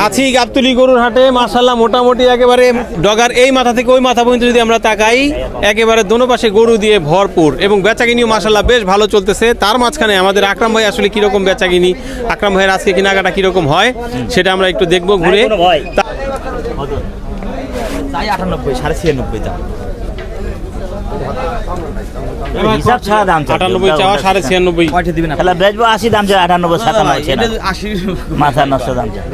আছি গাবতলী গরুর হাটে মাশাআল্লাহ মোটামুটি একেবারে ডগার এই মাথা থেকে ওই মাথা পর্যন্ত যদি আমরা তাকাই একেবারে দোনো পাশে গরু দিয়ে ভরপুর এবং বেচাকিনিও মাশাআল্লাহ বেশ ভালো চলতেছে। তার মাঝখানে আমাদের আকরাম ভাই আসলে কিরকম বেচাকিনি, আকরাম ভাইয়ের আজকে কেনাকাটা কিরকম হয় সেটা আমরা একটু দেখবো ঘুরে। 98 ছাড়া দাম 98 চাওয়া 96.5 কয়টা দিবেন আপনারা? বেচবো 80 দাম চাই 98 97 মাথা নষ্ট দাম চাই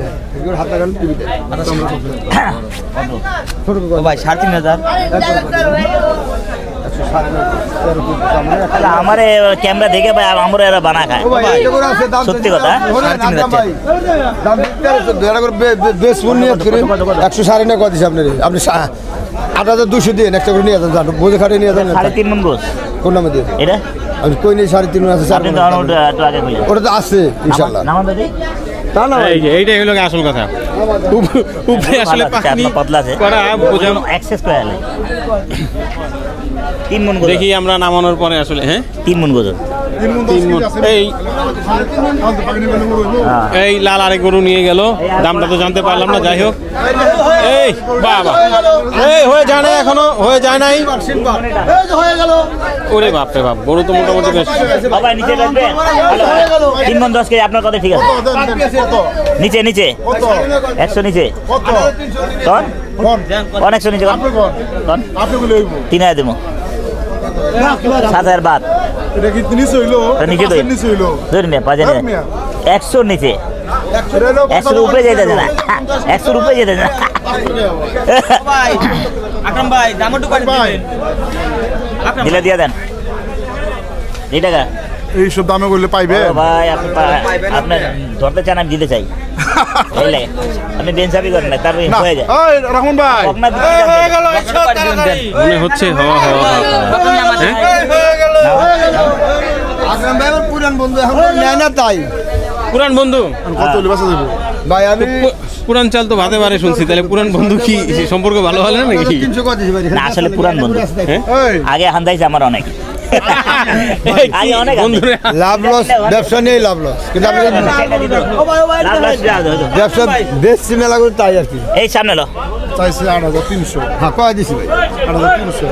ভাই 3500 আমার ক্যামেরা দেখে ভাই আমরা এরা বানা খায় সত্যি কথা। 8200 দিয়ে একটা করে নিয়ে যান, বোঝে খাটে নিয়ে যান। 3.5 মণ গোস কোন নামে দিয়ে এটা আমি কই নেই 3.5 মণ আছে, 4 আপনি মণ তো একটু আগে কইলেন ওটা তো আছে ইনশাআল্লাহ। নাম দাদি তা না এই যে এইটাই হলো আসল কথা। উপরে আসলে পানি পাতলা আছে করা বোঝাম অ্যাক্সেস করে আলে 3 মণ গোস দেখি আমরা নামানোর পরে আসলে হ্যাঁ 3 মণ গোস এই লাল আরেক গরু নিয়ে গেল, দামটা তো জানতে পারলাম না। যাই হোক এই বাবা এই হয়ে যায় না, এখনো হয়ে যায় নাই। ওরে বাপ রে বাপ, গরু তো মোটামুটি বেশ। বাবা নিচে রাখবেন 3 মণ 10 কেজি আপনার কথা ঠিক আছে। নিচে নিচে 100 নিচে কোন 100 নিচে কোন 3000 দেবো 7000 বাদ এটা কি নিচে হইলো? নিচে তো নিচে হইলো ধরে নে বাজে 100 নিচে 100 উপরে যেতে না 100 উপরে যেতে না ভাই আকরাম ভাই দাম একটু কম দিবেন। দিলে দিয়ে দেন এই টাকা এই সব দামে করলে পাইবে ও ভাই আপনি ধরতে চান আমি দিতে চাই এই লাগে আপনি বেঞ্চাবি করেন না তারপরে হয়ে যায়। এই রহমান ভাই আপনার হয়ে গেল 100 মনে হচ্ছে আকরাম ভাই আমার পুরান বন্ধু, এখন নেয় না তাই পুরান বন্ধু। কত হলে বাসা দেব ভাই? আমি পুরান চাল তো ভাতে বারে শুনছি, তাহলে পুরান বন্ধু কি সম্পর্ক ভালো হলো নাকি? 300 কত দিছি ভাই? না আসলে পুরান বন্ধু এই আগে হান্দাইছে আমার অনেক আগে অনেক বন্ধুরা লাভ লস ব্যবসা নেই, লাভ লস কিন্তু আপনি ব্যবসা বেশি মেলা করে তাই আর কি এই সামনে লো চাইছে 8300। হ্যাঁ কয় দিছি ভাই 8300।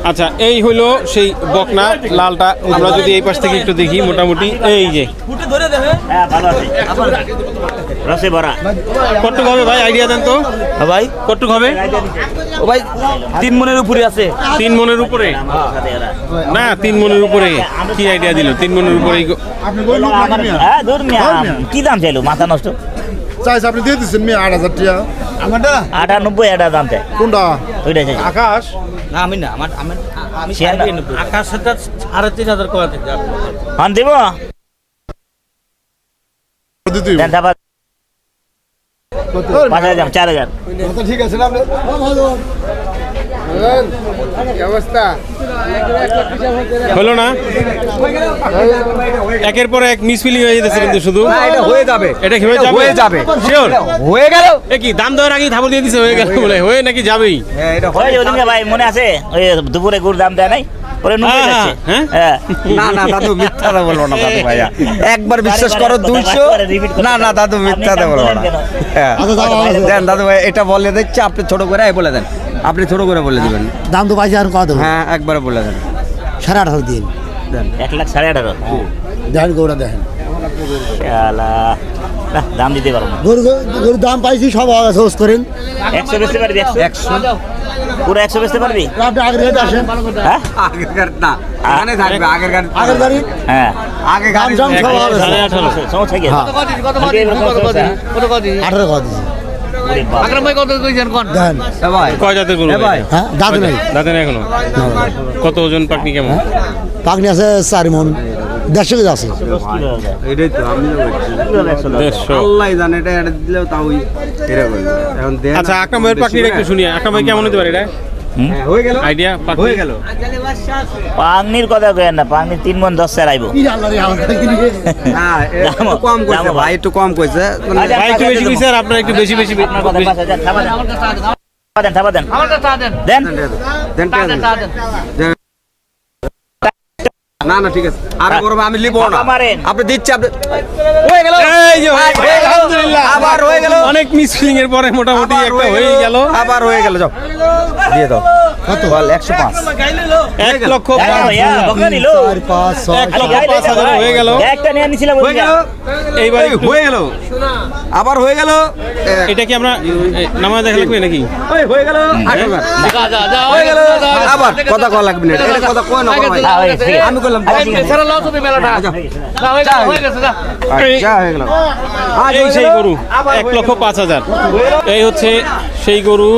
আচ্ছা এই হলো সেই বকনা লালটা। আমরা যদি এই পাশ থেকে একটু দেখি মোটামুটি এই যে ফুটে ধরে দেবে। হ্যাঁ ভালো আছে রসে ভরা কতটুক হবে ভাই আইডিয়া দেন তো ভাই কতটুক হবে? ও ভাই 3 মণের উপরে আছে। 3 মণের উপরে না, 3 মণের উপরে কি আইডিয়া দিল? 3 মণের উপরে আপনি কই লোক নাকি মিয়া? হ্যাঁ দূর মিয়া কি দাম চাইলো মাথা নষ্ট চাইছে আপনি দিয়ে দিছেন মিয়া 8000 টাকা। আমারটা 98 এটা দাম চাই কোনটা? ওইটা চাই আকাশ না আমি না আমি ছিয়ান্ন। আকাশটা 3500 করে দিতে আপনি। হন দেব দিতে দেন দাবা 5000 দাম 4000 কথা ঠিক আছে না আপনি? কি অবস্থা? হলো না? একের পর এক মিসফিলিং হয়ে যেতেছে কিন্তু শুধু এটা হয়ে যাবে। এটা কি হয়ে যাবে? হয়ে যাবে। শিওর হয়ে গেল। এ কি দাম দেওয়ার আগেই ধাবল দিয়ে দিছে হয়ে গেল বলে? হয়ে নাকি যাবেই? হ্যাঁ এটা ওই যে ওদিনকে ভাই মনে আছে ওই দুপুরে গুড় দাম দেয় নাই পরে নুকে যাচ্ছে হ্যাঁ? হ্যাঁ না না দাদু মিথ্যাটা বলবো না দাদু ভাইয়া, একবার বিশ্বাস করো 200। না না দাদু মিথ্যাটা বলবো না। হ্যাঁ দেন দাদু ভাই এটা বলে দিচ্ছে, আপনি ছোট করে বলে দেন, আপনি ছোট করে বলে দিবেন। দাম তো পাইছে আর কত? হ্যাঁ একবারে বলে দেন 18.5 দিন 1,18,500 দেখেন গরুটা দেখেন। শালা না, দাম দিতে পারবো না গরুর দাম পাইছি সব হোস করেন 100 বেচতে পারবি 100 পুরো 100 বেচতে পারবি আপনি আগের গাড়িতে আসেন। হ্যাঁ আগের না এখানে থাকবে আগের গাড়ি আগের গাড়ি হ্যাঁ আগে দাম গাড়ি সব সব হবে। 18.5 সমস্যা কি হ্যাঁ। 18 কত দিছি আকরাম ভাই কত কইছেন কোন দেখেন। ভাই কয় জাতের গরু ভাই? হ্যাঁ দাদু নাই দাঁতে নেই এখনো? কত ওজন পাকনি কেমন? পাকনি আছে 4 মণ 150 কেজি আছে। এটাই তো আমি বলছি 150। আল্লাহ জানে এটা এটা দিলেও তাও এরা বলবে এখন দেন। আচ্ছা আকরাম ভাইয়ের পাকনিটা একটু শুনি। আকরাম ভাই কেমন হতে পারে এটা হ্যাঁ, হয়ে গেল আইডিয়া? হয়ে গেল। পাগনির কথা কইেন না পাগনি 3 মণ 10 চার আইবো না একটু কম কইছে ভাই, একটু কম কইছে মানে ভাই একটু বেশি কইছে আর আপনারা একটু বেশি বেশি আপনার কথা 5000 থাবা দেন থাবা দেন দেন দেন দেন দেন না না ঠিক আছে আর বড় ভাই আমি লিবো না টাকা মারেন। আপনি দিচ্ছি আপনি হয়ে গেল এই যে ভাই, হয়ে গেল। আলহামদুলিল্লাহ। আবার হয়ে গেল অনেক মিসফিলিং এর পরে মোটামুটি আবার একটা হয়ে গেল। আবার হয়ে গেল যাও দিয়ে দাও কত বল 105 1 লক্ষ হ্যাঁ, ভাইয়া, বকা নিল। 4 5 1 6 লক্ষ 5,000 হয়ে গেল। একটা নিয়ে নিছিলাম হয়ে গেল এইবার এই, হয়ে গেল আবার হয়ে গেল এটা কি আমরা নামাজ দেখা লাগবে নাকি? হয়ে গেল 8,000 হয়ে গেল আবার কথা কল লাগবে না এটা কথা কয় না বড় ভাই হ্যাঁ, হয়ে গেছে। আমি কইলাম আচ্ছা, ঠিক আছে। যা হয়ে গেল এই সেই গরু 1,05,000। এই হচ্ছে সেই গরু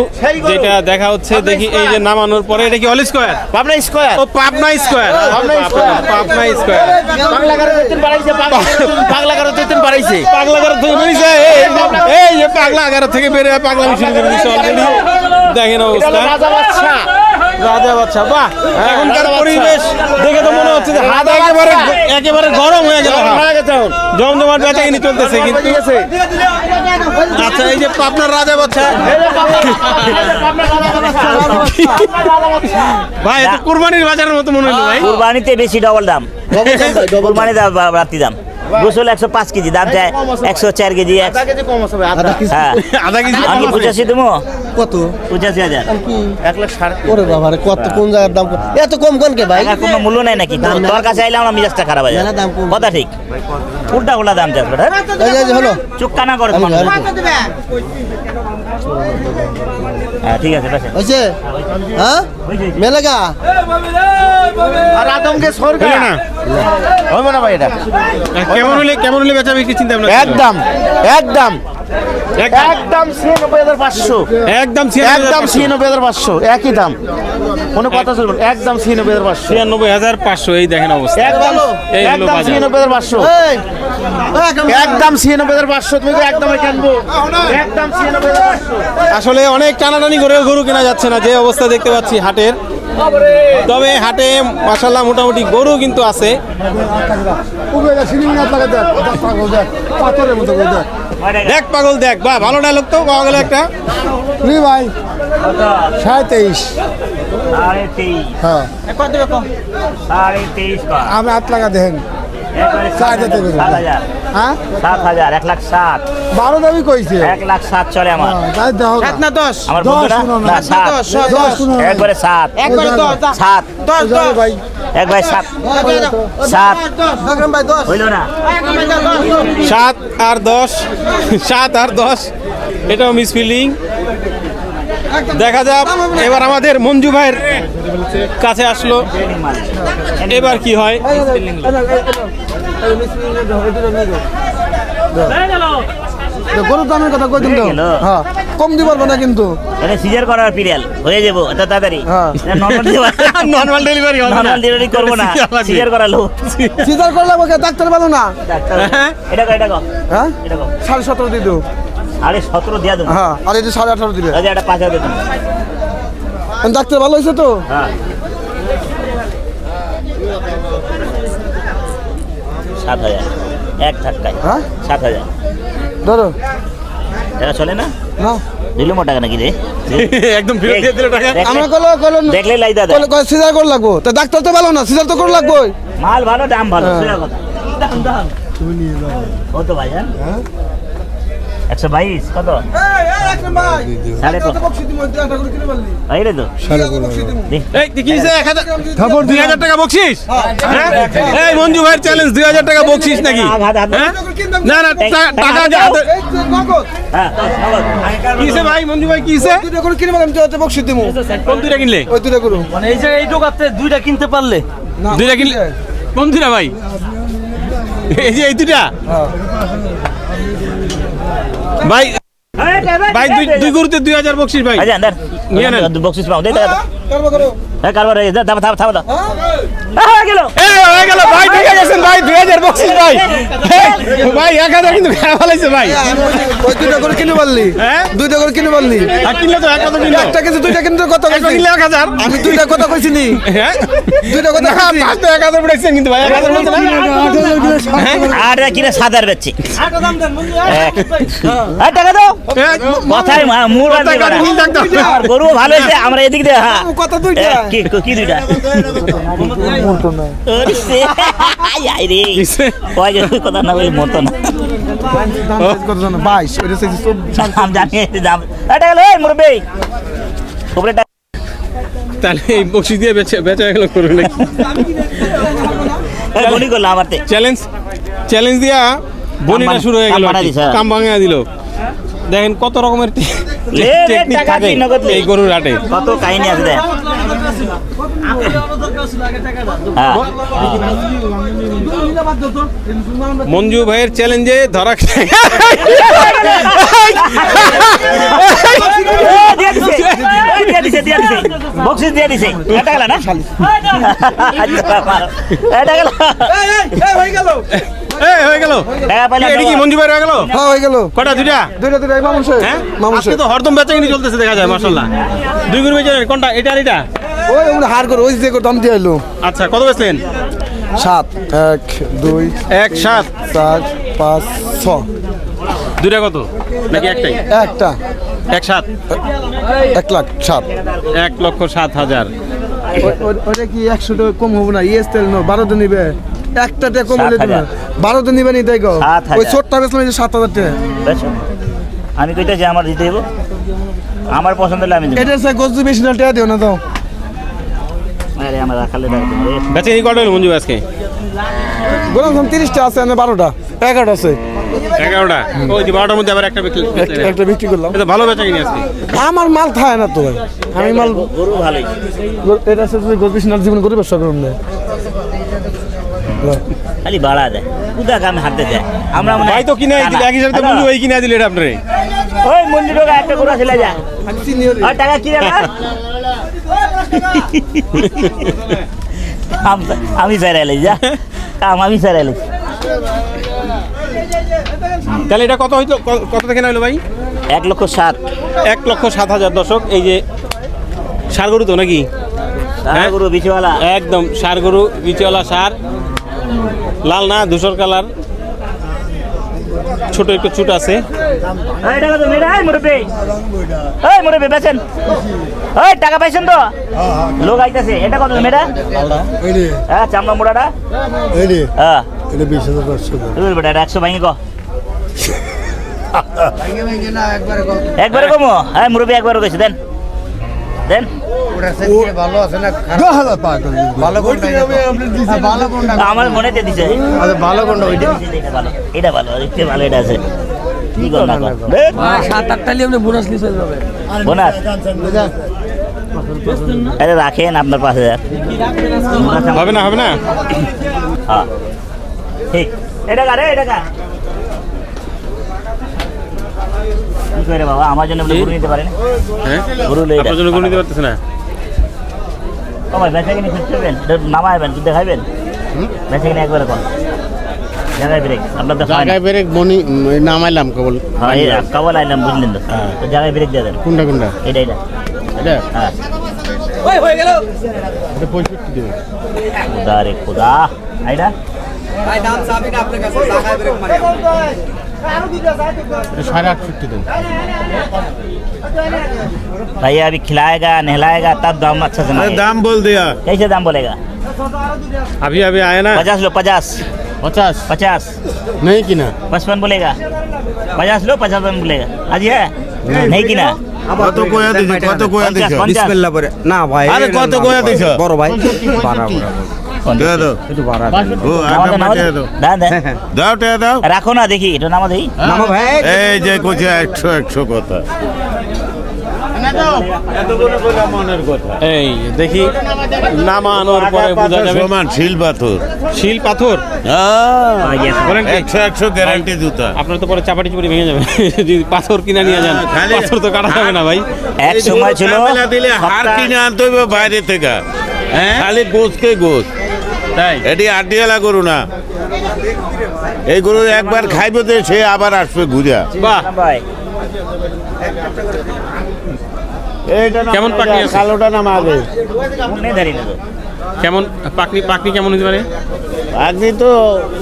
যেটা দেখা হচ্ছে। দেখি এই যে নামানোর পরে এটা কি অল স্কয়ার? পাবনা স্কয়ার। ও পাবনা স্কয়ার। পাবনা স্কয়ার। পাগলাগারো তেতিন বাড়াইছে, পাগলাগারো তেতিন বাড়াইছে। পাগলা গারো থেকে বেরিয়েছে। এই যে পাগলা গারো থেকে বেরিয়ে পাগলামি শুরু করে দিচ্ছে অলরেডি। দেখেন অবস্থা। রাজা বাদশা। রাজা বাচ্চা বাহ, এখনকার পরিবেশ দেখে তো মনে হচ্ছে যে হাত একেবারে গরম হয়ে গেল। জমজমাট বেচাকিনি চলতেছে কিন্তু। আচ্ছা এই যে পাবনার রাজা বাচ্চা ভাই, এটা কুরবানির বাজারের মতো মনে হলো ভাই। কুরবানিতে বেশি ডবল দাম, কুরবানিতে বাড়তি দাম। গোসল 105 কেজি, দাম চায় 104 কেজি। হ্যাঁ, আধা কেজি আমি 85 দেবো, কত 85,000। ওরে বাবা রে, কত কোন জায়গার দাম এত কম কোন কে ভাই? টাকার কোনো মূল্য নাই নাকি? তোর কাছে আইলে আমার মিজাজটা খারাপ হয়ে যায়। মেলা দাম কম। কথা ঠিক, উল্টা উল্টা দাম চাষ করে। এই যে হলো চুপ কানা করে তোমার। হ্যাঁ, ঠিক আছে, বেশ। হইছে হ্যাঁ মেলাগা হলো না? কেমন হলে বেচা বিক্রি চিন্তা ভাবনা ছিল? একদম একদম 96,500 একদম 96,500 একই দাম কোনো কথা চলবে না, একদম 96,500 96,500। এই দেখেন অবস্থা। একদম এই হলো একদম বাজার। 96,500 একদম 96,500 তুমি তো একদমই কিনবো একদম 96,500 আসলে অনেক টানাটানি করে গরু কেনা যাচ্ছে না, যে অবস্থা দেখতে পাচ্ছি হাটের। তবে হাটে মাশাআল্লাহ মোটামুটি গরু কিন্তু আছে। পাথরের মতো করে দেখ দেখ পাগল দেখ, বাহ ভালো ডায়লগ তো পাওয়া গেল একটা। রে ভাই 27 23,500 হ্যাঁ 23,500 কর। আমি 8 টাকা দেন একবারে 7,000, হ্যাঁ 7,000, 1,07,000, 12 দাবি কইছে 1,07,000 চলে আমার। তাই দাও না 10 আমার 10 বন্ধুরা শুনো না। না, 7, 10 শুনো না। একবারে 7, একবারে 7, 10 ভাই একবারে 7, 7 আকরাম ভাই 10 হইল না? 7 আর 10 7 আর 10 এটাও মিস ফিলিং। দেখা যাক এবার আমাদের মঞ্জু ভাইয়ের কাছে আসলো, এবার কি হয়। গরুর দামের কথা কই দিন তো হয়ে গেল। হ্যাঁ কম দিবার না কিন্তু এটা সিজার করার পিরিয়াল হয়ে যাবো এত তাড়াতাড়ি। হ্যাঁ। নরমাল ডেলিভারি হবে না, নরমাল ডেলিভারি করবো না, সিজার করালো। সিজার করলে আমাকে ডাক্তার ভালো না হ্যাঁ। এটা কো, এটা কো, হ্যাঁ এটা কো। 17.5 দিয়ে দাও আরে 17 দিয়া দেবো। হ্যাঁ আর এটা 18.5 দিবে আচ্ছা, এটা 5,000 দেবো। ডাক্তার ভালো হয়েছে তো হ্যাঁ, 7,000 এক ধাক্কায়। হ্যাঁ 7,000 ধরো এটা চলে না? না দিল মোটা টাকা নাকি রে? একদম ফেরত দিয়ে দিল টাকা। আমরা কইলো দেখলে লাই দাদা, সিজার কর লাগবো তো ডাক্তার তো ভালো না সিজার তো কর লাগবো মাল ভালো, দাম ভালো, হ্যাঁ। সোজা কথা। দাম কত ভাইজান? 122 কত? সাড়ে কত? এই রে তো দেখ। এই কি হইছে? 2,000 টাকা বকশিস? হ্যাঁ? এই মঞ্জু ভাইয়ের চ্যালেঞ্জ 2,000 টাকা বকশিস নাকি? হ্যাঁ? না না টাকা যে হাতে- হ্যাঁ, নগদ। কিসে ভাই মঞ্জু ভাই কিসে? দুইটা করে কিনে বললাম তো বকশিস দিমু কোন দুইটা কিনলে? ওই দুইটা করু মানে এই যে এই দোকানতে দুইটা কিনতে পারলে দুইটা কিনলে কোন দুইটা ভাই? এই যে এই দুইটা ভাই, ভাই দুই গরুতে 2,000 বকশিস ভাই। ভাইজান দেন, নিয়ে নেন। বক্সিস পাও দে দাদা। করবো করো হ্যাঁ, কারবার এই দাও, থাম থাম দাও। গেল। এই হয়ে গেল ভাই, ঠিক আছে ভাই 2,000 বকশিস ভাই। ভাই 1,000 কিন্তু খেয়া ফেলাইছে ভাই। ওই দুইটা করে কিনে বললি হ্যাঁ? দুইটা করে কিনে বললি আর কিনলে তো এক কথা কিনলো। একটা কিছু দুইটা কিনতে কত একটা কইছি কিনলে 1,000। আমি দুইটা কথা কইছি নি হ্যাঁ? দুইটা কথা না, কইছি পাঁচ তো 1,000 পড়েছেন কিন্তু ভাই 1,000 বলতে না। আর কিনা সাদার বেচছি। টাকা দাও। কথাই মূল কথায় কাজে মিল থাকতে হবে। আমার গরু ভালো হয়েছে আমরা এদিক দিয়ে হ্যাঁ কত দুইটা কি দুইটা ওরে সে, আই আই রে কয় গেল কথা না বলে মতো না কত জন 22 ওটা সেই 24 দাম জানি দাম এটা গেল এই মুরব্বি উপরে তাহলে এই বকশিস দিয়ে বেচা গেল করবে নাকি মনি করলাম আমারতে চ্যালেঞ্জ দিয়া বনিটা শুরু হয়ে গেল কাম বানাই দিছে। কাম ভাঙা দিল দেখেন কত রকমের টেকনিক টাকা থাকে দিন, নগদ দিন। এই গরুর হাটে কত কাহিনী আছে দেখ হ্যাঁ মঞ্জু ভাইয়ের চ্যালেঞ্জে ধরা দিয়ে দিছে বক্সিস দিয়ে দিছে এটা গেল না এটা গেল এই হয়ে গেল টাকা পাইলাম এটা কি মঞ্জু ভাইয়ের হয়ে গেল হ্যাঁ হয়ে গেল কটা দুইটা দুইটা মামুন সাহেব হ্যাঁ মামুন আজকে সাহেব তো হরদম বেচাকিনি চলতেছে দেখা যায় মাশাআল্লাহ দুই গরু বেচে কোনটা এটা আর এটা ওই আমরা হার করে ওই যে দাম দিয়ে এলো আচ্ছা কত বেচলেন 7 1 2 1-7 4 5 6 দুইটা কত নাকি একটাই একটা 1-7 1 লাখ 7 1,07,000 ওটা কি 100 টাকা কম হবে না ইএস তেল নো 12 দিন নিবে একটা টাকা কম হলে দিবে 12 দিন নিবে নি তাই গো 7,000 ওই ছোটটা বেচলাম 7000 টাকা বেশ। আমি কইতে যে আমার দিতে দেবো আমার পছন্দ হলে আমি দেবো এটা সে গজু বেশি না টাকা দিও না দাও আরে আমার রাখালে রাখবো বেচাকিনি কটা হলো মঞ্জু ভাই আজকে বললাম 30টা আছে না 12টা 11টা আছে 11টা ওই যে 12টার মধ্যে আবার একটা বিক্রি একটা বিক্রি করলাম এটা ভালো বেচাকিনি আজকে আমার মাল থাকে না তো ভাই আমি মাল গরু ভালোই এটা সে গজু বেশি না জীবন করে ব্যবসা করুন না খালি বাড়া দেয় কুদা কামে হাঁটতে যায় আমরা মনে ভাই তো কিনে দিলে একই সাথে মঞ্জু ভাই কিনে দিলে এটা আপনারে ওই মন্দির ঢোকা একটা গরু ছেলে যা আর টাকা কি না আমি ফেরাইলে যা কাম আমি ফেরাইলে তাহলে এটা কত হইতো কত থেকে হলো ভাই 1,07,000 1,07,000 দর্শক এই যে ষাঁড় গরু তো নাকি হ্যাঁ? গরু বিচওয়ালা একদম ষাঁড় গরু বিচওয়ালা ষাঁড় লাল না ধূসর কালার ছোট একটু চুট আছে এই টাকা তো মেরা এই মুরব্বি বেচেন ওই টাকা পাইছেন তো লোক আইতাছে এটা কত মেরা হ্যাঁ চামড়া মোড়াটা হ্যাঁ এটা 20,500 তুই বেটা এটা 100 ভাঙি কো একবারে কমো হ্যাঁ মুরব্বি একবারে কইছে দেন দেন আমার মনে তে দিছে ভালো কোনটা ওইটা এটা ভালো এটা ভালো এটা আছে কি কর না কর 7-8টা লিয়ে আপনি বোনাস নিয়ে চলে যাবে বোনাস আরে রাখেন আপনার 5,000 হবে না হ্যাঁ ঠিক এটা কারে এটা কার কি করে বাবা আমার জন্য বলে গরু নিতে পারেন হ্যাঁ গরু লই আপনার জন্য গরু নিতে পারতেছে না ও ভাই বেচা কিনে খুঁজতেবেন নামাইবেন তুই দেখাইবেন বেচা কিনে একবারে কোন জায়গায় ব্রেক আপনার তো জায়গায় বেরে বনি নামাইলাম কেবল হ্যাঁ এই কাবল আইলাম বুঝলেন তো তো জায়গায় ব্রেক দিয়ে দেন কোনটা এটা এটা হ্যাঁ এটা 65 দিবে খুদা রে খুদা আইডা এটা 8.5 দিন भैया अभी खिलाएगा नहलाएगा तब दाम अच्छा से मांगेगा। दाम बोल दिया कैसे दाम बोलेगा अभी आया ना 50 लो 50 50 नहीं किना 55 बोलेगा 50 लो 55 बोलेगा आज है नहीं कि ना কত কোয়া দিছ কত কোয়া দিছ বিসমিল্লাহ পরে না ভাই আরে কত কোয়া দিছ বড় ভাই বাড়া দে দাও একটু বাড়া ও আটা মাঠে দাও দাও তে দাও রাখো না দেখি এটা নামা দেই নামো ভাই এই যে কোচে 100 কথা এই দেখি নামানোর পরে বোঝা যাবে সমান শিল পাথর শিল পাথর বলেন কি? 100 গ্যারান্টি জুতা আপনার তো পরে চাপাটি চুপড়ি ভেঙে যাবে যদি পাথর কিনা নিয়ে যান খালি- পাথর তো কাটা যাবে না ভাই এক সময় ছিল ঝামেলা দিলে হার কিনে আনতে হবে বাইরে থেকে হ্যাঁ খালি গোসকে গোস তাই এটি আটিয়ালা গরু না এই গরু একবার খাইবে তো সে আবার আসবে ঘুরা বাহ ভাই এইটা কেমন পাখি আছে? কালোটা নাম আগে কোনে ধরি না তো কেমন পাকনি কেমন হতে পারে পাগনি তো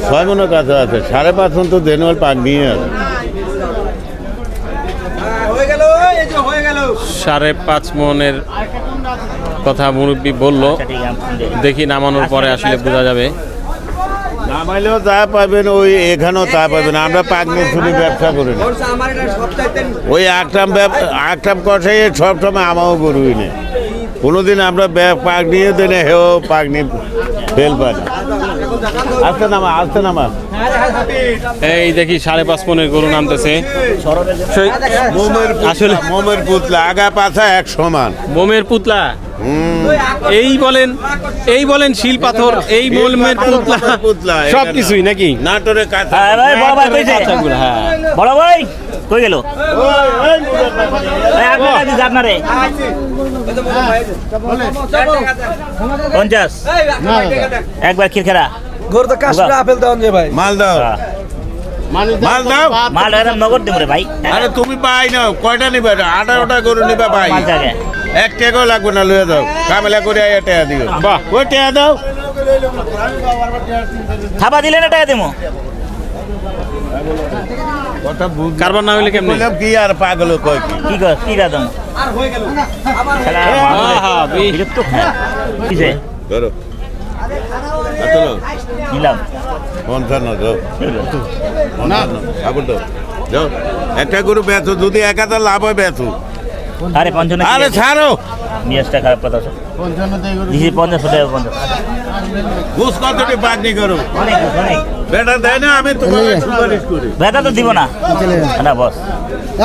6 মনের কাছে আছে 5.5 মন তো দেনওয়াল পাগনি আছে 5.5 মনের কথা মুরব্বী বললো, আচ্ছা, ঠিক আছে। দেখি নামানোর পরে আসলে বোঝা যাবে। নামাইলেও তা পাবেন, ওই এখানেও তা পাবেন। আমরা পাকনি শুধু ব্যবসা করি না, ওই আকটাম কষাই সবসময় আমাও গরুই নেই। কোনোদিন আমরা পাকনিও দিই না, হেও পাকনি ফেল পাই না। আসতে নামা এই দেখি 5.5 মনের গরু নামতেছে। আসলে মোমের পুতলা আগা পাছা এক সমান। মোমের পুতলা, এই বলেন শিল পাথর, এই মোমের পুতলা সব কিছুই নাকি নাটোরে কাঁথা। হ্যাঁ, ভাই, বড় ভাই কইছে? বাচ্চাগুলো, হ্যাঁ। বড় ভাই কই গেল? ভাই, আপনার কাছে আপনারে 50 একবার খিরখেরা গরু তো কাশ্মীরে আপেল দেওয়া যায় ভাই। মাল দাও, মাল দাও। মাল একদম নগদ দিব রে ভাই। আরে তুমি পাই না, কয়টা নিবে? 18টা গরু নিবে পাই। 5 টাকা। 1 টাকাও লাগবে না, লয়ে দাও। কামেলা করে আইয়া টাকা দিও। বাহ। ওই টাকা দাও। থাবা দিলে না টাকা দেবো। কথা বুঝ কারবার না হইলে কেমনে? বললাম কি আর পাগল কয় কি? কি কর কি দাদম আহা, বিরক্ত কিসে ধরো আতলো নিলাম 55 দাও। 55 আবার দাও। যাও একটা গরু বেচো, যদি 1000 লাভ হয় বেচো। আরে 55 আরে ছাড়ো, মিয়াজটা খারাপ কথা আছে 50 টাকা 50 ঘুষ কতটি পাকনি করো অনেক অনেক বেটা দেয় না, আমি তোমাকে সুপারিশ করি। বেটা তো দিব না না বস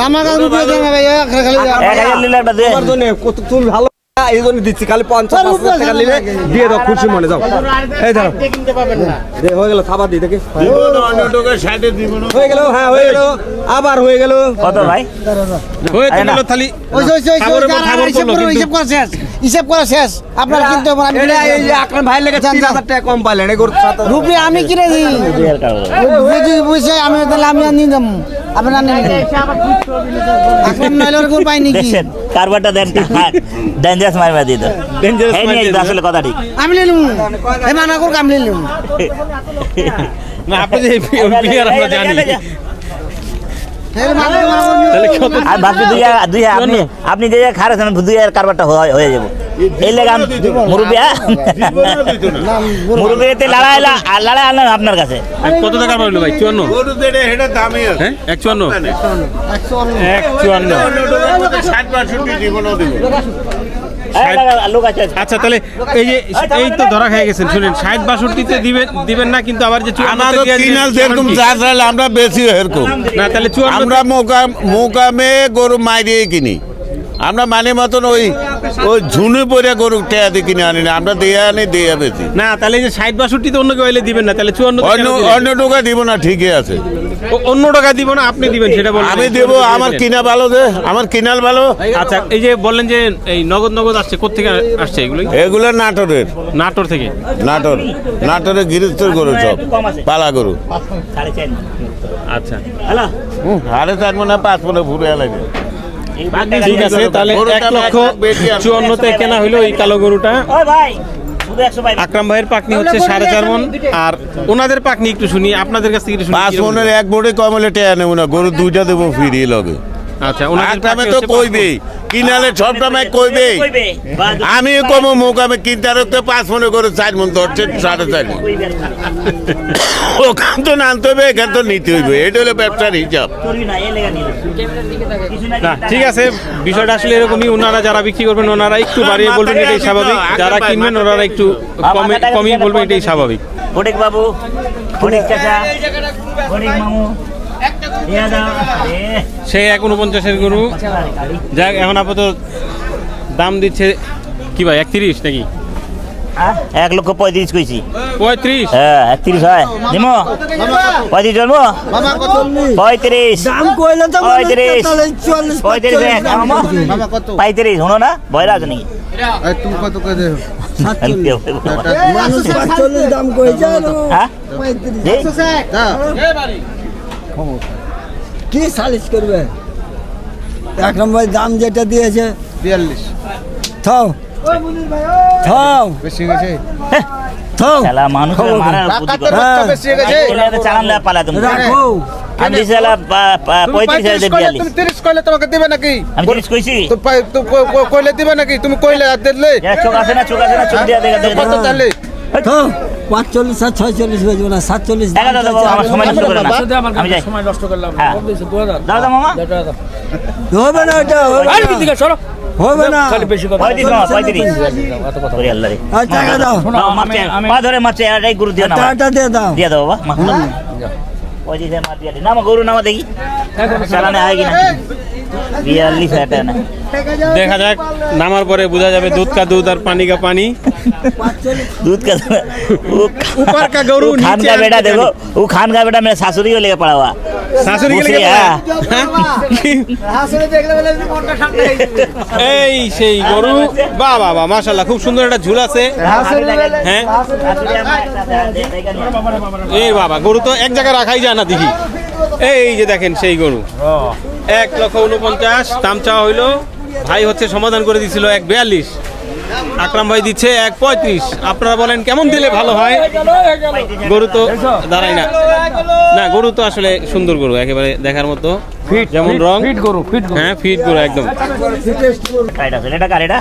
আমার কাছে রুপিয়া দেন না ভাই, খালি 1000 নিলে একটা দে তোমার জন্য কত তুমি ভালো, এই জন্য দিচ্ছি। খালি 50 টাকা নিলে দিয়ে দাও, খুশি মনে যাও। এই ধরো দে, হয়ে গেল। খাবার দিই দেখি, দিব না, অন্য টোকে সাইডে দিব না। হয়ে গেল। হ্যাঁ হয়ে গেল, আবার হয়ে গেল। কত ভাই হয়ে তো গেল থালি। হিসাব করা শেষ। আপনার কিন্তু এটা এই যে আকরাম ভাইয়ের লেগে 3000 টাকা কম পাইলেন এই গরুর সাথে। রুপি আমি কিনে দিই, বুঝছে আমি তাহলে আমি আর নিয়ে যাবো, আপনার নেবেন আকরাম নইলে ওর গরু পাইনি কি? দেখছেন কারবারটা দেন ডেঞ্জারাস মারবা দিত Dangerous এই মার নিয়ে দিত। আসলে কথা ঠিক আমি নিয়ে নেবো, এই মানা করুক আমি নিয়ে নেবো। না, আপনি যে প্লেয়ার আমরা জানি। তাহলে কত? আর ভাবছি দুই আপনি আপনি যে খারাপ 2000 কারবারটা হয়ে যাবো এই লেগে মুরব্বী দিব না, দিত না। মুরব্বীতে লড়াই আনলাম আপনার কাছে কত টাকা পাইলো ভাই? 54? গরু যেটা সেটা দামই আছে। হ্যাঁ 154? 154। অন্য টোকের মধ্যে 60-62 দিব না, দিব। লোক আছে আচ্ছা, তাহলে এই যে এই তো ধরা খেয়ে গেছেন, শুনেন 60-62 দিবেন না, কিন্তু আবার যে 54 আমাদের দিয়ে কিনাল দিবেন, যেরকম কি? চাষ হলে আমরা বেশি এরকম। না, তাহলে 54 আমরা মোকামে গরু মাইরিয়ে কিনি। আমরা মানে মতন ওই ঝুনে পরে গরু টেয়া দিয়ে কিনে আনি না, আমরা দিয়ে আনি দিয়ে বেশি। না, তাহলে এই যে 60-62 অন্য কেউ এলে দিবেন না, তাহলে 54 অন্য টোকা দিব না, ঠিকই আছে। অন্য টাকা দিব না, আপনি দিবেন সেটা বলেন। আমি দেবো, আমার কিনা ভালো যে, আমার কিনাল ভালো। আচ্ছা, এই যে বললেন যে এই নগদ আসছে, কোত্থেকে আসছে এগুলো? এগুলো নাটোরের, নাটোর থেকে। নাটোরের গৃহস্থর গরু সব, পালা গরু। 4.5 আচ্ছা, হ্যালো 4.5 মনে 5 মনে ঘুরে লাগে। ঠিক আছে, তাহলে 1,54,000-তে কেনা হইলো এই কালো গরুটা। ওই ভাই শুধু 100 পাই আকরাম ভাইয়ের পাকনি হচ্ছে 4.5 মণ, আর ওনাদের পাকনি একটু শুনি, আপনাদের কাছ থেকে একটু শুনি। 5 মনের এক বোর্ডে কম হলে টেয়া নেবো না, গরু 2টা দেবো ফিরিয়ে লগে। আচ্ছা, ওনাদের আকরামে পাকনি তো হচ্ছে কইবেই, কিনালে সব সময় কইবেই। আমি কম মোকামে কিনতে রাখতে 5 মনে করে 4 মন ধরছে, 4.5 মন। ওখান তো আনতে হবে, এখান তো নিতে হইবে, এটা হলো ব্যবসার হিসাব। না, ঠিক আছে, বিষয়টা আসলে এরকমই। ওনারা যারা বিক্রি করবেন ওনারা একটু বাড়িয়ে বলবেন, এটাই স্বাভাবিক। যারা কিনবেন ওনারা একটু কমিয়ে বলবেন, এটাই স্বাভাবিক। ফটিক বাবু, ফটিক চাচা, ফটিক মামু দিয়া দাও। সেই 49-এর গরু, যাক, এখন আপাতত দাম দিচ্ছে কি ভাই, 31 নাকি 1,35,000 কইছি। 35? হ্যাঁ 31 হয় নিমো 35 জন্ম 35 দাম কইলেন তো 35 44 35 শোনো না ভয় লাগে নাকি তুমি কত করে দেও? মানুষ 45 দাম কইছে হ্যাঁ জি? কি সালিশ করবে? এক নম্বর দাম যেটা দিয়েছে 42 থাও থাও বেশি গেছে। থাও শালা মানুষের মারার বুদ্ধি করে। বেশি গেছে। চালান দেয়া পালা তুমি রাখো আমি দিছি হলো 35,000 দিয়ে 42 তুমি 30 কইলে তোমাকে দিবে নাকি আমি 30 কইছি তো কইলে দিবে নাকি তুমি কইলে আর দিলে চোখ আছে না চোখ দিয়া দেখা কত তাহলে তো 45 আর 46 বেজবে না 47 দেখা দাও আমার সময় নষ্ট করে না আমি যাই সময় নষ্ট করলাম হ্যাঁ। কম দিয়েছে 2000 দাও দাও মামা হবে না এটা আরে কি দিকে সরো হবে না খালি বেশি কথা 35 মামা 35 এত কথা বলি আল্লাহ রে আচ্ছা টাকা দাও পা ধরে মারছে এটাই গুরু দিও না টাকাটা দিয়ে দাও দিয়া দাও বাবা মা ওই যে মার দিয়া নামা গরু নামা দেখি চালানে হয় কিনা 42 টাকা না দেখা যাক নামার পরে বোঝা যাবে দুধ কা দুধ আর পানি কা পানি। दूध का ऊपर का गौरू वो खान नीचे का आ बेटा के देखो वो खान का बेटा मेरे सासुरी को लेके पड़ा हुआ শাশুড়ি दूसरी, গেলে हाँ। এই সেই গরু বাহ বাহ বাহ মাশাআল্লাহ খুব সুন্দর একটা ঝুল আছে হ্যাঁ এই বাবা গরু তো এক জায়গায় রাখাই যায় না দেখি এই যে দেখেন সেই গরু 1,49,000 দাম চাওয়া হইলো ভাই হচ্ছে সমাধান করে দিছিল 1,42 আকরাম ভাই দিচ্ছে 1,35 আপনারা বলেন কেমন দিলে ভালো হয় গরু তো দাঁড়াই না না গরু তো আসলে সুন্দর গরু একেবারে দেখার মতো যেমন রং ফিট গরু হ্যাঁ ফিট গরু একদম কাইটা এটা কারেটা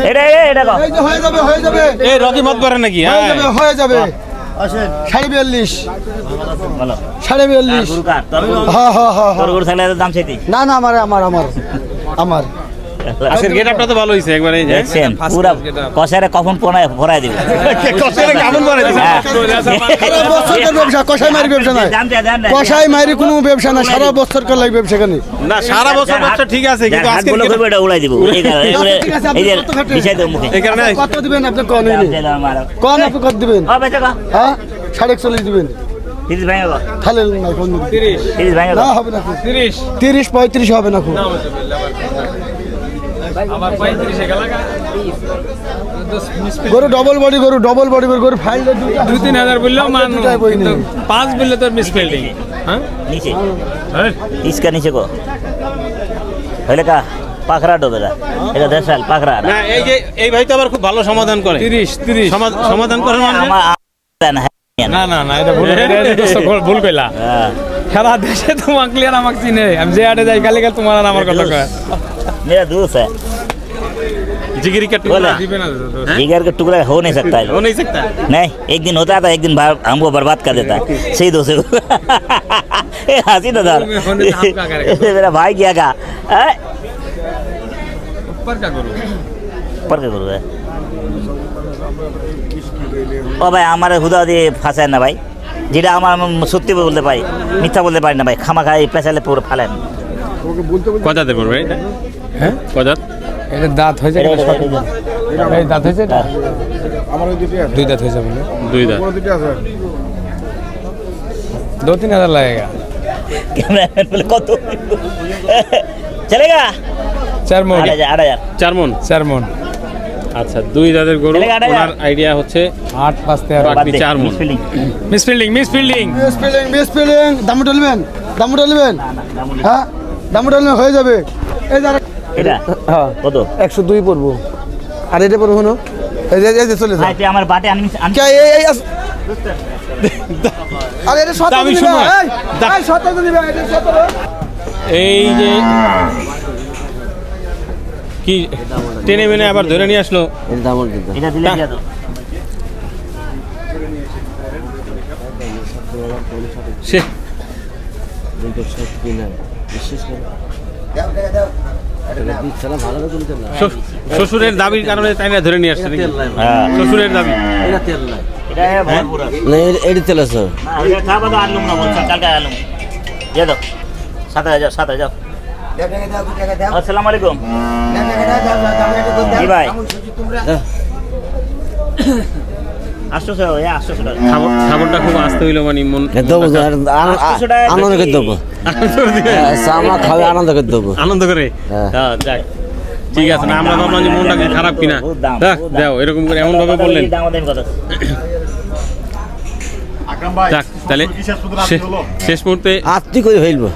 এটা এটা কো এই যে হয়ে যাবে এই রকি মত পারে নাকি হ্যাঁ হয়ে যাবে 42.5 বলো 42.5 গরু কার তোর গরু হ্যাঁ হ্যাঁ হ্যাঁ তোর গরু থাকলে এত দাম চাইতি না না আমার আজকের গেটআপটা তো ভালো হইছে একবারে এই যে দেখছেন পুরা কষারে কখন পরায় দিব কষ্টে কেমন করে দিছে হ্যাঁ। সারা বছরের ব্যবসা কষাই মারি ব্যবসা নাই জানতে কষাই মারি কোনো ব্যবসা না সারা বছর কর লাগে ব্যবসা কেন না সারা বছর ব্যবসা ঠিক আছে কিন্তু আজকে হাতগুলো করবে এটা উড়াই দিব এই কারণে ঠিক আছে, আপনি এই যে কত খাটেন? বিষয় দেব মুখে এই কারণে কত দিবেন আপনি কোন কোন আপনি কত দিবেন ও বেটা কো হ্যাঁ 41.5 দিবেন 30 ভাঙা কো তাহলে নাই কোন দিবেন 30 ভাঙা না কো হবে না 30 30 35 হবে না খুব আবার 35 এ গেলাগা গরু ডবল বডি গরু ফাইলে 2-3 বললেও মান দুটাই বই নেই 5 বললে তোর মিসফিল্ডিং হ্যাঁ नीचे इसका नीचे को पहले का पाखरा डोबेगा এটা দেশাল পাখরা না এই যে এই ভাই তো আবার খুব ভালো সমাধান করে 30 সমাধান করে মানে না না না এটা ভুল ভুল কইলা হ্যাঁ সারা দেশে তোমাকে ক্লিয়ার আমাকে চিনে আমি যে আড়ে যাই কালে তোমার আর আমার কথা কয় मेरा दोस्त है जिगरी का टुकड़ा बोला। दिबे ना दोस्त जिगर का टुकड़ा हो नहीं सकता है हो नहीं सकता नहीं एक दिन होता था एक दिन हमको बर्बाद कर देता सही दोस्त हंसी ना था होने से हम क्या करेंगे? मेरा भाई क्या कहा ऊपर का करो पर क्या करूँ ও ভাই আমার হুদা দিয়ে ফাঁসায় না ভাই যেটা আমার সত্যি বলতে পারি মিথ্যা বলতে পারি না ভাই খামা খাই পেঁচালে পুরো ফালেন কজাতে পড়বে এটা হ্যাঁ কজাত এটা দাঁত হয়েছে এটা, কিনা এটা, সঠিক? এই দাঁত হয়েছে এটা? দুই দাঁত হয়েছে বলে দুই দাঁত 2-3 হাজার লাগেগা ক্যামেরাম্যান বলে কত চলেগা 4 মন 8,000 চার মন 4 মন আচ্ছা দুই দাঁতের গরু এলাকা আড়াই ওনার আইডিয়া হচ্ছে 8-5 13 বাকি 4 মন মিস ফিল্ডিং স্পেলিং দাম উঠালবেন হ্যাঁ দাম উঠালবেন হয়ে যাবে এই যারা এটা হ্যাঁ কত 102 পড়বো আর এটা পড়বো হনো এই যে চলে ভাই তুই আমার বাটে আনবি কে এই আরে এটা 17 দামি দিবে সময়। এই 17 দিবে এটা 17 এই যে কি টেনে মেনে আবার ধরে নিয়ে আসলো এটা দিলে দিয়া দাও সে শ্বশুরের দাবির কারণে তাই না ধরে নিয়ে আসছে নাকি? হ্যাঁ শ্বশুরের দাবি এটা ভরপুর আছে এটি তেল আছে না এটা খাবা তো আনলুম না বলছেন কালকে আনলুম দিয়ে দাও 7,000 আসসালামু আলাইকুম জি ভাই 800 টাকা খাবারটা খুব আসতে হইলো মানে মন আনন্দ করে দেবো আমরা খাবে আনন্দ করে দেবো আনন্দ করে হ্যাঁ। হ্যাঁ, যাক ঠিক আছে না আমরা ভাবলাম যে মনটা কি খারাপ কিনা বহুত দাম, হ্যাঁ, বহুত দাম। দাও এরকম করে এমন ভাবে বললেন দাম কথা যাক তাহলে শেষ মুহূর্তে আত্মি করে হইলবো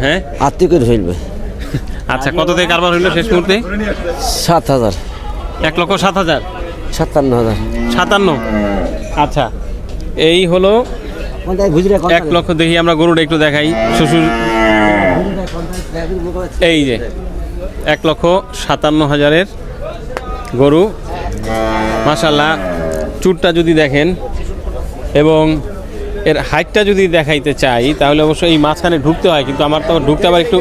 হ্যাঁ আত্মি করে হইলবে আচ্ছা কত থেকে কারবার হইলো শেষ মুহূর্তে 7,000 1,07,000 57,000 57 আচ্ছা, এই হলো 1 লক্ষ। দেখি আমরা গরুটা একটু দেখাই শ্বশুর। এই যে 1,57,000-এর গরু, মাশাআল্লাহ। চুটটা যদি দেখেন এবং এর হাইটটা যদি দেখাইতে চাই তাহলে অবশ্যই এই মাঝখানে ঢুকতে হয়, কিন্তু আমার তো ঢুকতে আবার একটু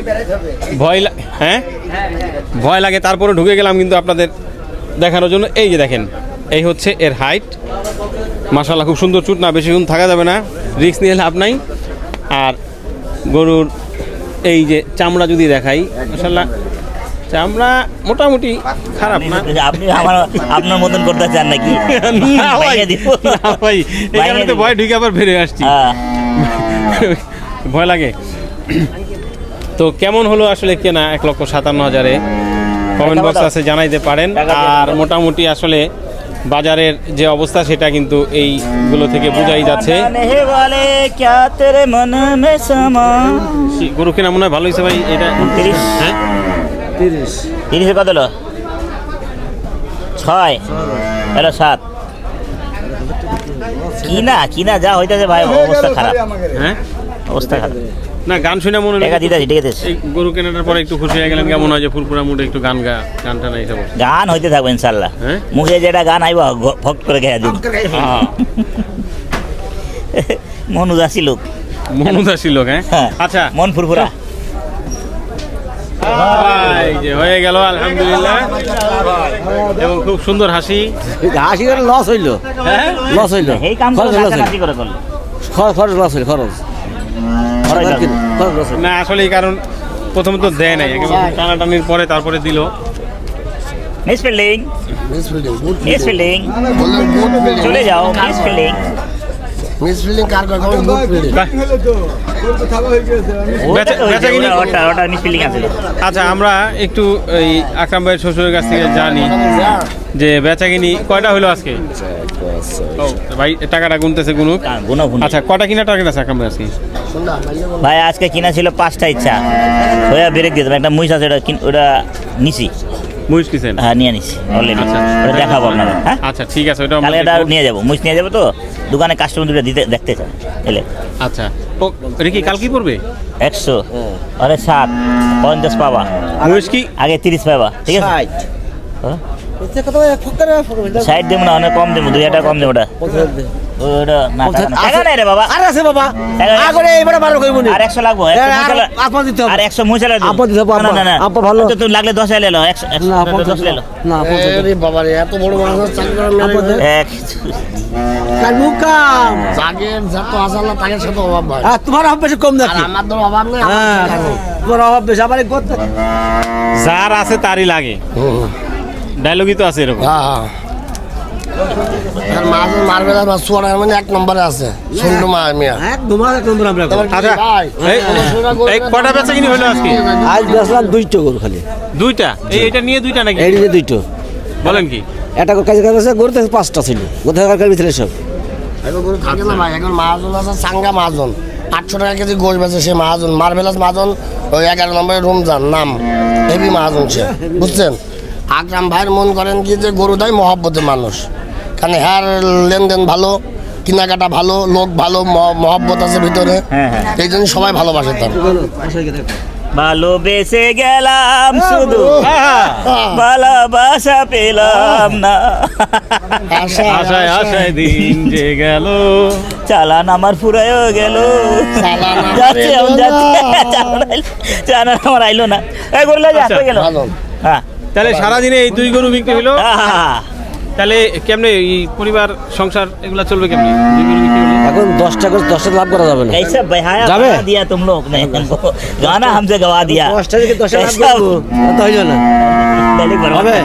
ভয় লাগে, তারপরে ঢুকে গেলাম কিন্তু আপনাদের দেখানোর জন্য। এই যে দেখেন, এই হচ্ছে এর হাইট, মাশাআল্লাহ খুব সুন্দর চুট, না বেশিক্ষণ থাকা যাবে না, রিস্ক নিয়ে লাভ নাই। আর গরুর এই যে চামড়া যদি দেখাই, মাশাআল্লাহ চামড়া মোটামুটি খারাপ না। আপনি আপনার মতন করতে চান নাকি? না ভাই, বাইরে দিব। না ভাই, এই কারণে তো ভয় ঢুকে আবার বেরিয়ে আসছি, হ্যাঁ। ভয় লাগে। তো কেমন হলো আসলে কেনা 1,57,000-এ? কমেন্ট বক্স আছে, জানাইতে পারেন। আর মোটামুটি আসলে বাজারের যে অবস্থা সেটা কিন্তু এইগুলো থেকে বোঝাই যাচ্ছে। গরু কেনা মনে হয় ভালো হয়েছে ভাই। এটা 29। হ্যাঁ 30 কত হলো? 6 হলো 7। কিনা যা হইতেছে ভাই, অবস্থা খারাপ, হ্যাঁ অবস্থা খারাপ। না, গান শুনে মনে টাকা দিতে ঠিক আছে। এই গরু কেনার পরে একটু খুশি হয়ে গেলেন, কেমন হয় যে ফুরফুরা মুডে একটু গানটা নাই সব। গান হইতে থাকবে ইনশাল্লাহ, হ্যাঁ? মুখে যেটা গান আইব ভক্ত করে খেয়ে দিন। মন উদাসী লোক, মন উদাসী লোক। হ্যাঁ, আচ্ছা, মন ফুরফুরা। এই যে হয়ে গেল আলহামদুলিল্লাহ, এবং খুব সুন্দর হাসি। হাসি করে লস হইলো, হ্যাঁ লস হইলো, এই কাম খরচ লস হইলো, করে করলো। খরচ লস হইলো, খরচ লস হইলো। না আসলে এই কারণ প্রথমে তো দেয় নাই, একেবারে টানাটানির পরে তারপরে দিল। মিস ফিল্ডিং, মিস ফিল্ডিং, চলে যাও। মিস ফিল্ডিং, মিস ফিল্ডিং কার কথা গুড ফিল্ডিং ওটা মিস ফিল্ডিং আছে। আচ্ছা, আমরা একটু এই আকরাম ভাইয়ের শ্বশুরের কাছ থেকে জানি যে বেচাকিনি কয়টা হলো আজকে। ও ভাই টাকাটা গুনতেছে, গুনুক। আচ্ছা, কটা কিনা টার্গেট আছে আকরাম ভাই আজকে? ভাই আজকে কিনা ছিল 5টা ইচ্ছা, হয়ে ব্রেক দিয়ে দেবো। একটা মুইস আছে, ওটা নিছি। মুইস কিছেন? হ্যাঁ, নিয়ে নিছি অলরেডি। আচ্ছা, ওটা দেখাবো আপনাকে। হ্যাঁ, আচ্ছা ঠিক আছে, ওটা তাহলে এটা নিয়ে যাবো, মুইস নিয়ে যাবো। তো দোকানে কাস্টমার দুটো দেখতে চান এলে। আচ্ছা, ও এটা কি কাল কি পড়বে? 100 আরে 7 50 পাবা, মুইস কি আগে 30 পাবা, ঠিক আছে? 60 দেবো না, অনেক কম দেবো, 2 টাকা কম দেবো। ওটা না, টাকা নাই রে বাবা। আরে আছে বাবা, আগরে এবারে ভালো কইবো নি। আর 100 লাগবো, আপা দিতে হবে, আর 100 মুছালা দিও। আপা দিতে হবে, না আপা ভালো। তো তুই লাগলে 10 এলে 100 না 10 এলো না, আরে বাবা রে, এত বড় মানুষ চাকরি করার মেয়ে এক কাম জাগের যত আসাল্লাহ তাদের সাথে অভাব ভাই। আর তোমার অভাব বেশি কম আর নাকি? আমার তো অভাব নেই। হ্যাঁ, তোমার অভাব বেশি, আবার করতে যার আছে তারই লাগে, ডায়লগই তো আছে এরকম। হ্যাঁ হ্যাঁ, আর মাঝে মারবে না, সোয়ার মানে 1 নম্বরে আছে সুন্দর মা মিয়া। একদম এক নম্বর আমরা করি। আচ্ছা, এই কটা বেচাকিনি হলো আজকে? আজ বেচলাম 2টো গরু খালি, দুইটা। এইটা নিয়ে দুইটা নাকি? এই যে 2টো। বলেন কি? এটা কাজে কাছে গরু থেকে 5টা ছিল, কোথায় কার ভিতরে সব। এখন গরু থাকে না ভাই, এখন মাহাজন আছে, সাঙ্গা মাহাজন 800 টাকা কেজি গোশ বেচে সে মাহাজন। মার্বেলাস মাহাজন ওই 11 নম্বরে রমজান নাম, হেভি মাহাজন সে, বুঝছেন? আকরাম ভাইয়ের মন করেন কি যে গরু দেয় মহব্বতের মানুষ, কারণ হ্যার লেনদেন ভালো, কেনাকাটা ভালো, লোক ভালো, মহব্বত আছে ভিতরে, এই জন্য সবাই ভালোবাসে তার। ভালোবেসে গেলাম শুধু, ভালোবাসা পেলাম না। আশায় আশায় দিন যে গেল, চালান আমার ফুরাইও গেল। যাচ্ছে চালান আমার আইলো না। এই করলে যা হয়ে গেল। হ্যাঁ, তাহলে সারাদিনে এই 2 গরু বিক্রি হলো, তাহলে কেমনে এই পরিবার সংসার এগুলা চলবে কেমনে? 2 গরু বিক্রি হলো এখন 10টা করে 10টা লাভ করা যাবে না। कैसे बहाया जावे? बना दिया तुम लोग ने इनको, गाना हमसे गवा दिया। 10টা থেকে 10টা লাভ कैसा করবো, তো হইল না दैनिक बर्बाद। হবে।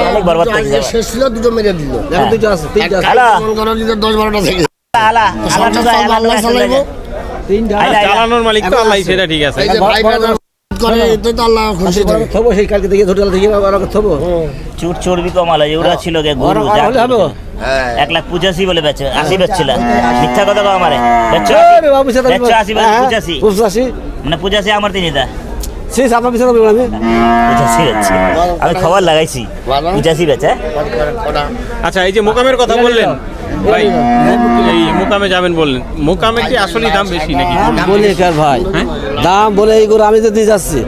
दैनिक बर्बाद कर दिया। শেষ ছিল দুটো মেরে দিল। এখন 2টা আছে, 3টা আছে। আলা মন করো যে 10-12টা থেকে आला সংসার চালাবো, আল্লাহ চালাইবো। 3টা চালানোর মালিক তো আল্লাহ, সেটা ঠিক আছে। এই যে ভাই ব্রাদার করে এতে তো আল্লাহ খুশি থাকে। থবো সেই কালকে থেকে হোটেল থেকে আবার থবো। চুট চর্বি কমালা এগুলা ছিল গে গরু আর হলে হবে। 1,85,000 বলে বেচে, 80 বেচছিল। মিথ্যা কথা কও আমারে। বেচো আরে বাবু সাথে 80 85 85 মানে 85 আমার তিনিটা। শেষ আপনার পিছনে বলবো আমি পঁচাশি হচ্ছে আমি খবর লাগাইছি পঁচাশি বেচে আচ্ছা এই যে মোকামের কথা বললেন ভাই, এই মোকামে যাবেন বললেন, মোকামে কি আসলেই দাম বেশি নাকি? বলি কার ভাই দাম বলে এই করে আমি তো দিয়ে যাচ্ছি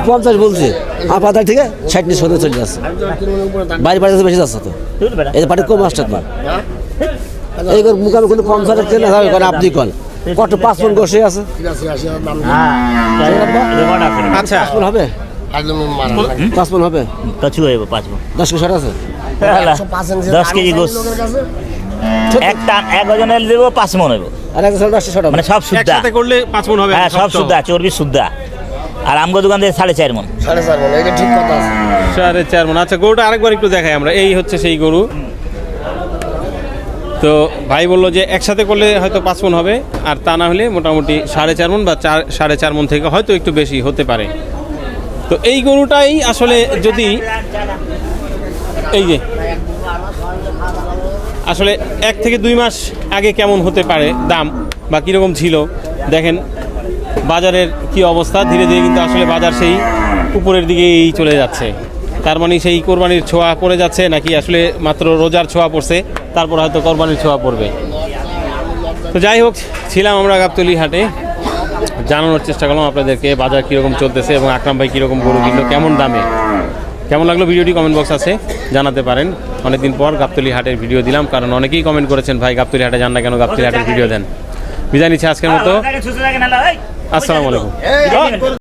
50 বলছে আমার পাতা ঠিক আছে 60 70 চলে যাচ্ছে বাইরে বাড়িতে বেশি যাচ্ছে তো এই যে পাটি কম আসছে না এই করে মুখামে কোনো 50 টাকা না যাবে কারণ আপনি কোন কত 5 মন গোশে আছে আচ্ছা 5 মন হবে একদম মারা 5 মন হবে কচু হইব 5 10 কেজি আছে 10 কেজি গোস একটা এক ওজনের দেব 5 মন হইব আর একটা ছোট 10 ছোট মানে সব সুদ্ধা একসাথে করলে 5 মণ হবে? হ্যাঁ সব সবটা? সুদ্ধা চর্বি সুদ্ধা আর আমগো দোকান থেকে 4.5 মন 4.5 মণ এটা ঠিক কথা আছে 4.5 মণ। আচ্ছা গরুটা আরেকবার একটু দেখাই আমরা, এই হচ্ছে সেই গরু। তো ভাই বললো যে একসাথে করলে হয়তো 5 মণ হবে, আর তা না হলে মোটামুটি 4.5 মণ বা 4.5 মণ থেকে হয়তো একটু বেশি হতে পারে। তো এই গরুটাই আসলে যদি এই যে আসলে 1 থেকে 2 মাস আগে কেমন হতে পারে দাম বা কীরকম ছিল, দেখেন বাজারের কি অবস্থা। ধীরে ধীরে কিন্তু আসলে বাজার সেই উপরের দিকেই চলে যাচ্ছে। তার মানে সেই কোরবানির ছোঁয়া পড়ে যাচ্ছে নাকি আসলে মাত্র রোজার ছোঁয়া পড়ছে, তারপর হয়তো কোরবানির ছোঁয়া পড়বে। তো যাই হোক, ছিলাম আমরা গাবতলী হাটে, জানানোর চেষ্টা করলাম আপনাদেরকে বাজার কীরকম চলতেছে এবং আকরাম ভাই কীরকম গরু কিনলো, কেমন দামে। কেমন লাগলো ভিডিওটি কমেন্ট বক্স আছে জানাতে পারেন। অনেকদিন পর গাবতলী হাটের ভিডিও দিলাম, কারণ অনেকেই কমেন্ট করেছেন ভাই গাবতলী হাটে যান না কেন, গাবতলী হাটের ভিডিও দেন। বিদায় নিচ্ছি আজকের মতো, আসসালামু আলাইকুম।